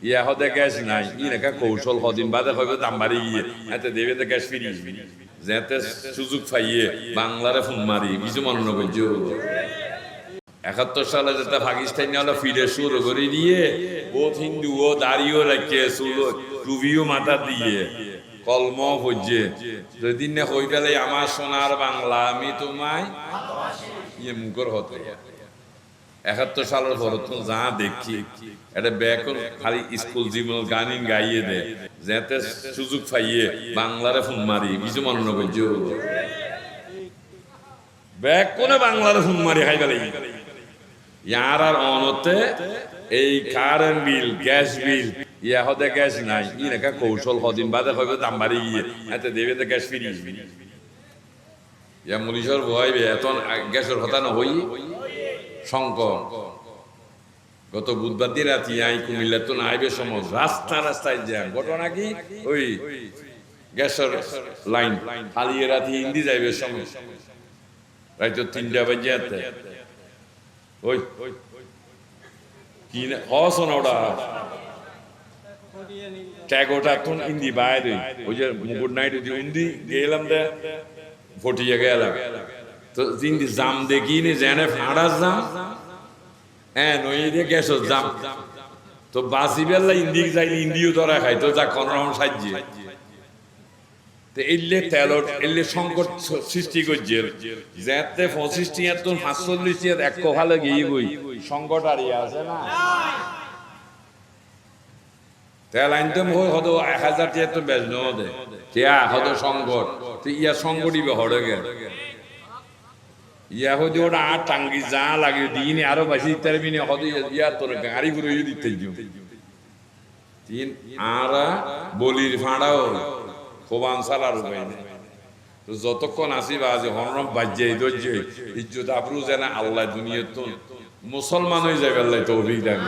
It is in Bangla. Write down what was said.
ইয়া হতে গ্যাস নাই ইনাকা কৌশল কদিন বাদে হইবে দাম বাড়ি গিয়ে এতে দেবে তো গ্যাস ফিরি যেতে সুযোগ পাইয়ে বাংলারে ফোন মারি কিছু মনে করছো 71 সালে যেটা পাকিস্তানি হলো ফিরে শুরু করে দিয়ে ও হিন্দু ও দাড়িও রাখে চুলো টুপিও মাথা দিয়ে কলম হচ্ছে যদি না হই পেলে আমার সোনার বাংলা আমি তোমায় ইয়ে মুখর হতে 71 সালের পর তো যা দেখি এটা ব্যাকন খালি স্কুল জীবন গানিন গাইয়ে দে যেতে সুযোগ পাইয়ে বাংলারে ফোন মারি কিছু মনে করছো ব্যাকনে বাংলারে ফোন মারি খাই পেলে ইয়ার আর অনতে এই কারেন্ট বিল গ্যাস বিল ইয়া হতে গ্যাস নাই ইনাকা কৌশল কদিন বাদে হইবে দাম বাড়ি গিয়ে এতে দেবে তো গ্যাস ফিরি ইয়া মুলিশর ভয় এত গ্যাসের কথা না হই সংকট গত বুধবার দিন রাতি আই কুমিল্লা তো নাইবে সময় রাস্তায় জ্যাম ঘটনা কি ওই গ্যাসের লাইন খালিয়ে রাতি হিন্দি যাইবে সময় রাইতো 3টা বাজে ওই কি হসন ওটা ট্যাগোটা তো হিন্দি বাইরে ওই যে মুকুট নাইট হিন্দি গেলাম দে ফটিয়ে গেলাম তো হিন্দি জাম দেখি নি জেনে ফাঁড়া জাম হ্যাঁ নই দিয়ে গ্যাসের জাম তো বাসি বেলা হিন্দি যাইলে হিন্দিও তোরা খাই তো যা কোন রকম সাজিয়ে তো এলে তেলট এলে সংকট সৃষ্টি করছে যেতে 25 টিয়ার তো 45 টিয়ার এক ভালো গিয়ে বই সংকট আর আছে না তেল আনতে হতো 1000 টিয়ার তো বেশ নদে কেয়া হতো সংকট তো ইয়া সংকটই হড়ে গেল ইয়া হতো ওটা আর টাঙ্গি যা লাগে দিন আরো বেশি তারবিনে হতো ইয়া তোর গাড়ি ঘুরে দিতে তিন আর বলির ফাঁড়াও কোবান সালার উপায় নেই তো যতক্ষণ আসিবা আজ হরম বাজ্যে ধৈর্য ইজ্জত আবরু যেন আল্লাহ দুনিয়ার তো মুসলমান হয়ে যাবে আল্লাহ তৌফিক দেন